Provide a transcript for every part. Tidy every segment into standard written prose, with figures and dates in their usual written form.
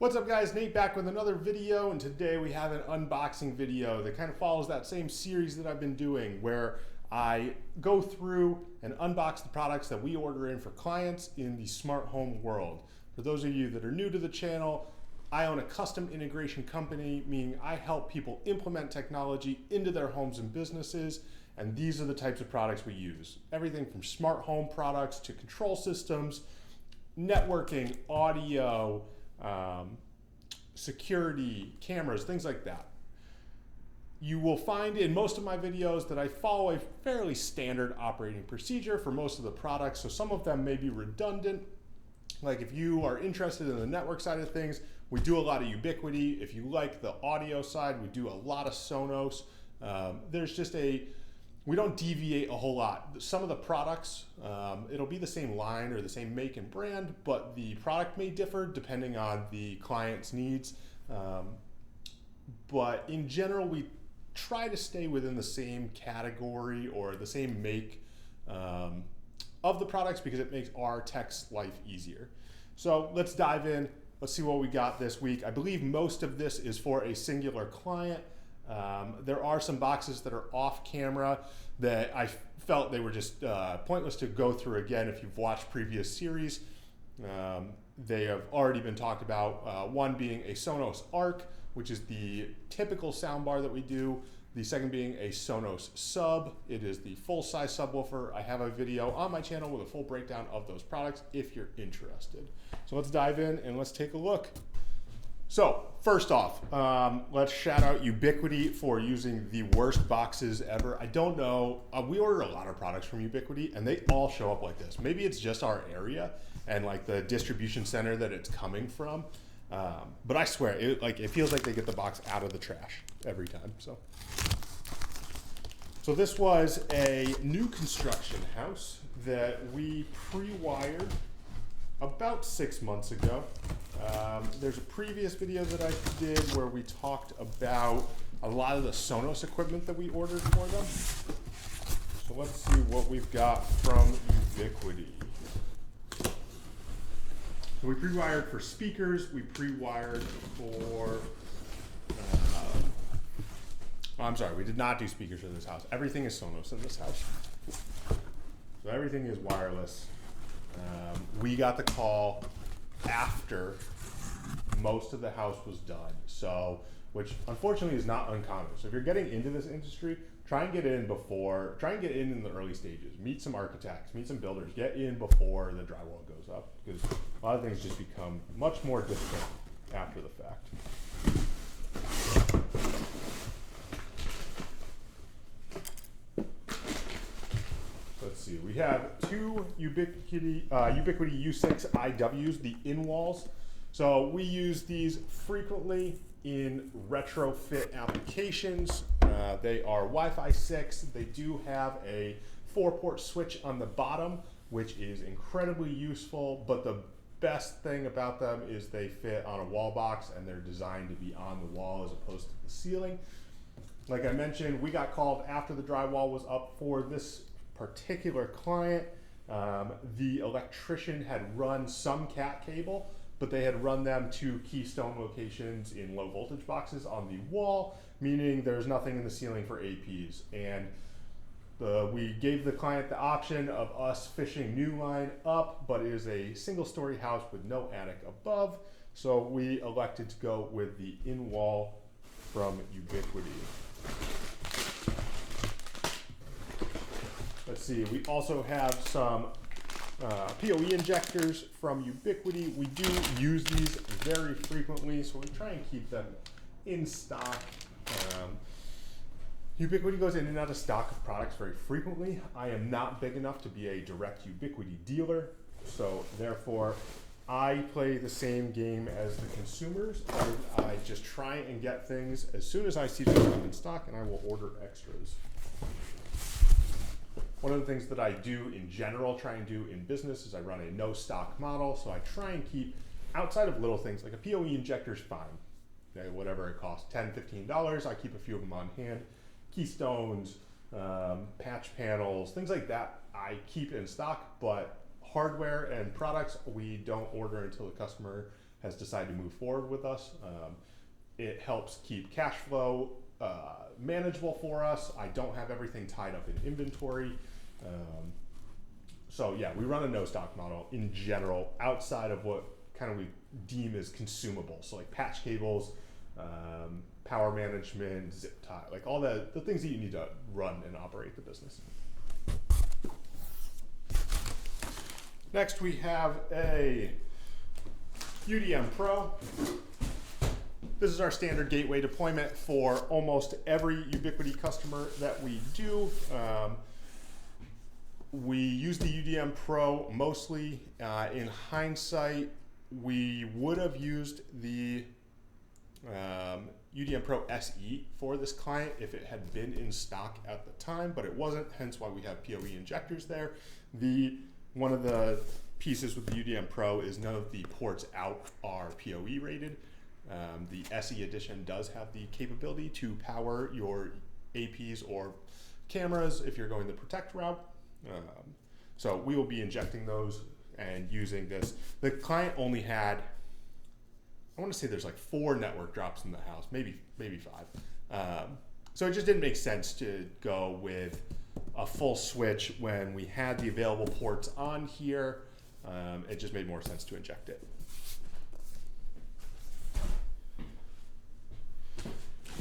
What's up guys, Nate back with another video, and today we have an unboxing video that kind of follows that same series that I've been doing where I go through and unbox the products that we order in for clients in the smart home world. For those of you that are new to the channel, I own a custom integration company, meaning I help people implement technology into their homes and businesses, and these are the types of products we use. Everything from smart home products to control systems, networking, audio, security, cameras, things like that. You will find in most of my videos that I follow a fairly standard operating procedure for most of the products, so some of them may be redundant. Like if you are interested in the network side of things, we do a lot of Ubiquiti. If you like the audio side, we do a lot of Sonos. We don't deviate a whole lot. Some of the products, it'll be the same line or the same make and brand, but the product may differ depending on the client's needs. But in general, we try to stay within the same category or the same make of the products because it makes our tech's life easier. So let's dive in. Let's see what we got this week. I believe most of this is for a singular client. There are some boxes that are off camera that I felt they were just pointless to go through again. If you've watched previous series, they have already been talked about. One being a Sonos Arc, which is the typical soundbar that we do. The second being a Sonos Sub. It is the full-size subwoofer. I have a video on my channel with a full breakdown of those products if you're interested. So let's dive in and let's take a look. So first off, let's shout out Ubiquiti for using the worst boxes ever. I don't know, we order a lot of products from Ubiquiti and they all show up like this. Maybe it's just our area and like the distribution center that it's coming from. But I swear, it feels like they get the box out of the trash every time. So this was a new construction house that we pre-wired about 6 months ago. There's a previous video that I did where we talked about a lot of the Sonos equipment that we ordered for them. So let's see what we've got from Ubiquiti. So we pre-wired for speakers, we pre-wired for, I'm sorry, we did not do speakers for this house. Everything is Sonos in this house. So everything is wireless. We got the call after most of the house was done, which unfortunately is not uncommon. So if you're getting into this industry, try and get in in the early stages. Meet some architects, meet some builders, get in before the drywall goes up, because a lot of things just become much more difficult after the fact. Let's see, we have two Ubiquiti U6 IWs, the in-walls. So we use these frequently in retrofit applications. They are Wi-Fi 6. They do have a 4-port switch on the bottom, which is incredibly useful, but the best thing about them is they fit on a wall box and they're designed to be on the wall as opposed to the ceiling. Like I mentioned, we got called after the drywall was up for this particular client. The electrician had run some cat cable, but they had run them to keystone locations in low voltage boxes on the wall, meaning there's nothing in the ceiling for APs. And we gave the client the option of us fishing new line up, but it is a single story house with no attic above. So we elected to go with the in-wall from Ubiquiti. Let's see, we also have some PoE injectors from Ubiquiti. We do use these very frequently, so we try and keep them in stock. Ubiquiti goes in and out of stock of products very frequently. I am not big enough to be a direct Ubiquiti dealer, so therefore I play the same game as the consumers. I just try and get things as soon as I see them come in stock, and I will order extras. One of the things that I do in general, try and do in business, is I run a no stock model. So I try and keep, outside of little things, like a PoE injector is fine. Okay, whatever it costs, $10, $15, I keep a few of them on hand. Keystones, patch panels, things like that, I keep in stock, but hardware and products we don't order until the customer has decided to move forward with us. It helps keep cash flow manageable for us. I don't have everything tied up in inventory. So yeah, we run a no stock model in general outside of what kind of we deem as consumables. So like patch cables, power management, zip tie, like all the things that you need to run and operate the business. Next we have a UDM Pro. This is our standard gateway deployment for almost every Ubiquiti customer that we do. We use the UDM Pro mostly. In hindsight, we would have used the UDM Pro SE for this client if it had been in stock at the time, but it wasn't, hence why we have PoE injectors there. One of the pieces with the UDM Pro is none of the ports out are PoE rated. The SE edition does have the capability to power your APs or cameras if you're going the protect route. So we will be injecting those and using this. The client only had, I want to say there's like 4 network drops in the house, maybe 5. So it just didn't make sense to go with a full switch when we had the available ports on here. It just made more sense to inject it.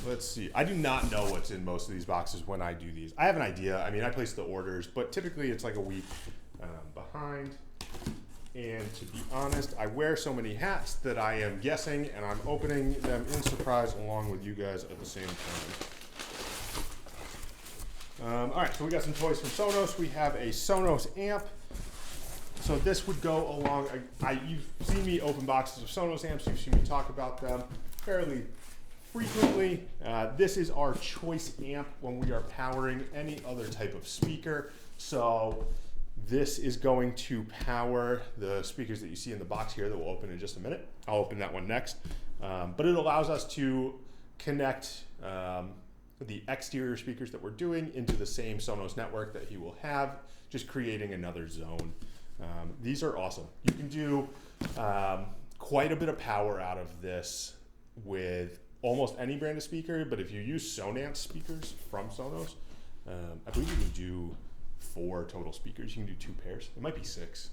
Let's see. I do not know what's in most of these boxes when I do these. I have an idea. I mean, I place the orders, but typically it's like a week behind. And to be honest, I wear so many hats that I am guessing, and I'm opening them in surprise along with you guys at the same time. All right, so we got some toys from Sonos. We have a Sonos amp. So this would go along, you've seen me open boxes of Sonos amps. You've seen me talk about them fairly frequently. This is our choice amp when we are powering any other type of speaker. So this is going to power the speakers that you see in the box here that we'll open in just a minute. I'll open that one next. But it allows us to connect the exterior speakers that we're doing into the same Sonos network that he will have, just creating another zone. These are awesome. You can do quite a bit of power out of this with almost any brand of speaker, but if you use Sonance speakers from Sonos, I believe you can do 4 total speakers. You can do 2 pairs. It might be 6.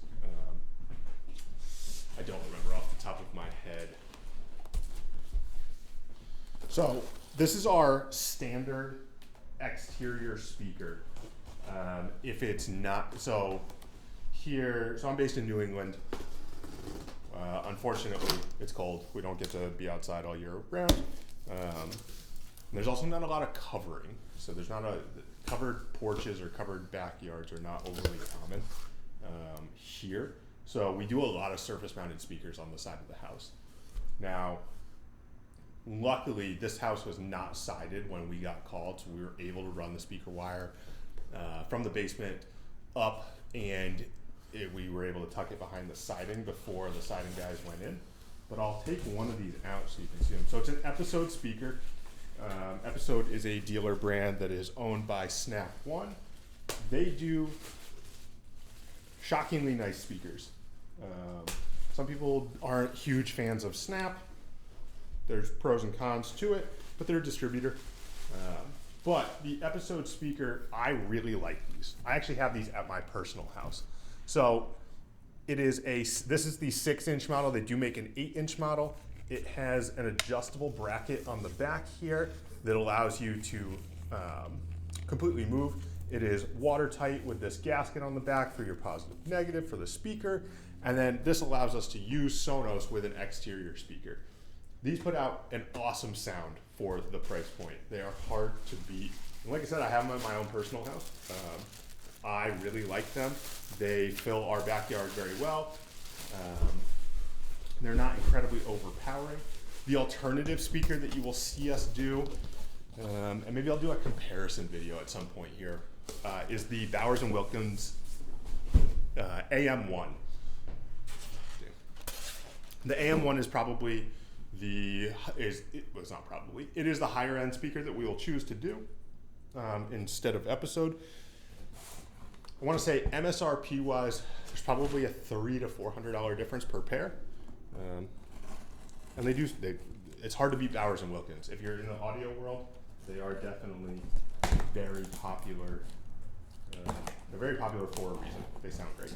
I don't remember off the top of my head. So this is our standard exterior speaker. If it's not, so I'm based in New England. Unfortunately, it's cold. We don't get to be outside all year round. There's also not a lot of covering. So there's not covered porches or covered backyards are not overly common here. So we do a lot of surface mounted speakers on the side of the house. Now, luckily this house was not sided when we got called, so we were able to run the speaker wire from the basement up, and we were able to tuck it behind the siding before the siding guys went in. But I'll take one of these out so you can see them. So it's an Episode speaker. Episode is a dealer brand that is owned by Snap One. They do shockingly nice speakers. Some people aren't huge fans of Snap. There's pros and cons to it, but they're a distributor. But the Episode speaker, I really like these. I actually have these at my personal house. So this is the 6-inch model. They do make an 8-inch model. It has an adjustable bracket on the back here that allows you to completely move. It is watertight with this gasket on the back for your positive negative for the speaker. And then this allows us to use Sonos with an exterior speaker. These put out an awesome sound for the price point. They are hard to beat. And like I said, I have them at my own personal house. I really like them. They fill our backyard very well. They're not incredibly overpowering. The alternative speaker that you will see us do, and maybe I'll do a comparison video at some point here, is the Bowers & Wilkins AM1. The AM1 is probably it is the higher end speaker that we will choose to do instead of Episode. I want to say MSRP wise, there's probably a $300 to $400 difference per pair. And it's hard to beat Bowers and Wilkins. If you're in the audio world, they are definitely very popular. They're very popular for a reason. They sound great.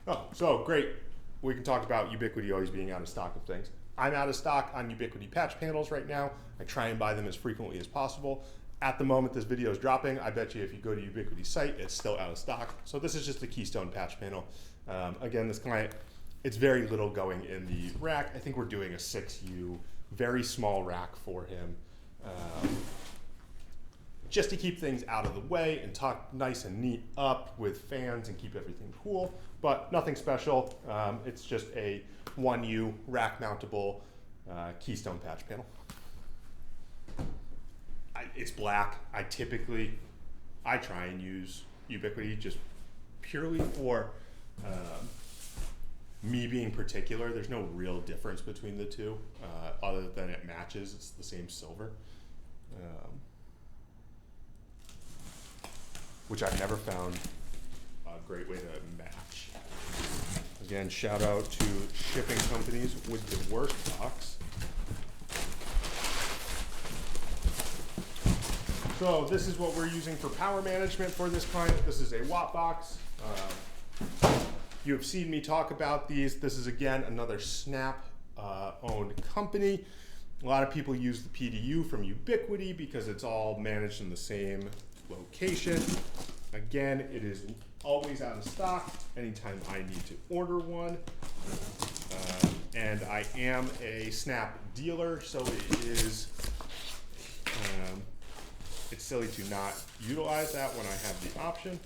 Oh, so great. We can talk about Ubiquiti always being out of stock of things. I'm out of stock on Ubiquiti patch panels right now. I try and buy them as frequently as possible. At the moment this video is dropping, I bet you if you go to Ubiquiti's site, it's still out of stock. So this is just a Keystone patch panel. Again, this client, it's very little going in the rack. I think we're doing a 6U, very small rack for him. Just to keep things out of the way and tuck nice and neat up with fans and keep everything cool, but nothing special. It's just a 1U rack mountable Keystone patch panel. It's black. I try and use Ubiquiti just purely for me being particular. There's no real difference between the two other than it matches. It's the same silver. Which I've never found a great way to match. Again, shout out to shipping companies with the worst box. So this is what we're using for power management for this client. This is a watt box. You have seen me talk about these. This is again another Snap owned company. A lot of people use the PDU from Ubiquiti because it's all managed in the same location. Again, it is always out of stock anytime I need to order one. And I am a Snap dealer, so it is it's silly to not utilize that when I have the option.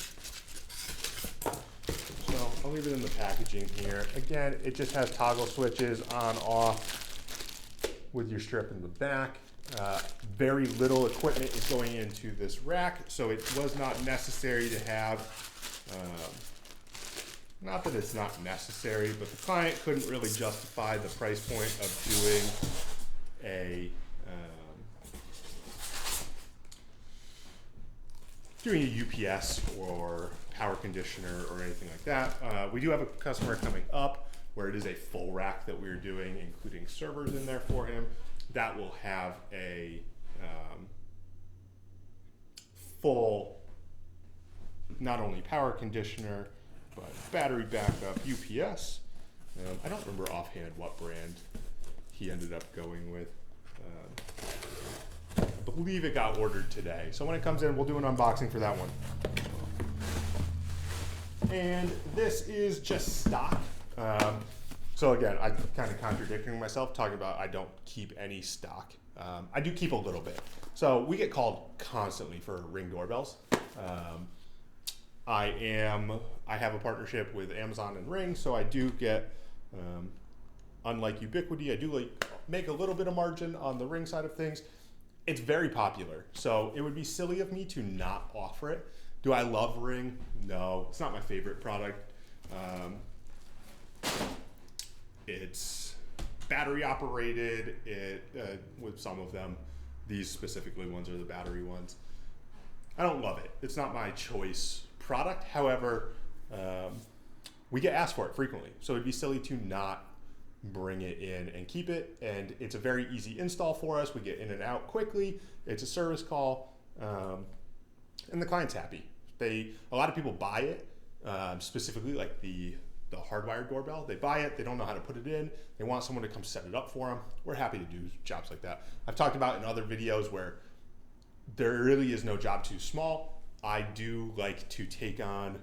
So I'll leave it in the packaging here. Again, it just has toggle switches on, off with your strip in the back. Very little equipment is going into this rack, so it was not necessary to have, not that it's not necessary, but the client couldn't really justify the price point of doing a UPS or power conditioner or anything like that. We do have a customer coming up where it is a full rack that we're doing, including servers in there for him. That will have a full, not only power conditioner, but battery backup, UPS. I don't remember offhand what brand he ended up going with. I believe it got ordered today. So when it comes in, we'll do an unboxing for that one. And this is just stock. So again, I'm kind of contradicting myself, talking about I don't keep any stock. I do keep a little bit. So we get called constantly for Ring doorbells. I have a partnership with Amazon and Ring, so I do get, unlike Ubiquiti, I do make a little bit of margin on the Ring side of things. It's very popular, so it would be silly of me to not offer it. Do I love Ring? No, it's not my favorite product. It's battery operated, with some of them. These specifically ones are the battery ones. I don't love it. It's not my choice product. However, we get asked for it frequently. So it'd be silly to not bring it in and keep it. And it's a very easy install for us. We get in and out quickly. It's a service call. And the client's happy. A lot of people buy it, specifically like the hardwired doorbell. They buy it, they don't know how to put it in, they want someone to come set it up for them. We're happy to do jobs like that. I've talked about in other videos where there really is no job too small. I do like to take on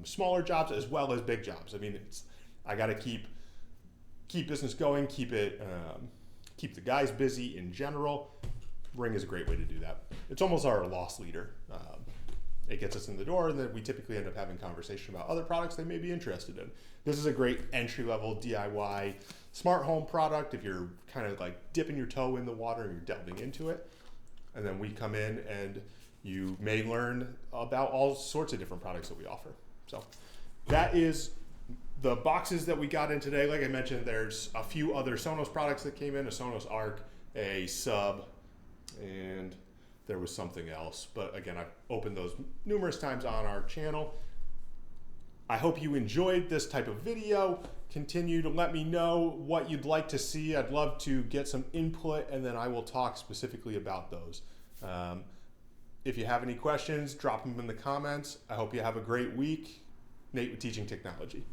smaller jobs as well as big jobs. I mean, I gotta keep business going, keep the guys busy in general. Ring is a great way to do that. It's almost our loss leader. It gets us in the door, and then we typically end up having conversation about other products they may be interested in. This is a great entry-level DIY smart home product if you're kind of like dipping your toe in the water and you're delving into it. And then we come in and you may learn about all sorts of different products that we offer. So that is the boxes that we got in today. Like I mentioned, there's a few other Sonos products that came in, a Sonos Arc, a Sub, and there was something else. But again, I've opened those numerous times on our channel. I hope you enjoyed this type of video. Continue to let me know what you'd like to see. I'd love to get some input, and then I will talk specifically about those. If you have any questions, drop them in the comments. I hope you have a great week. Nate with Teaching Technology.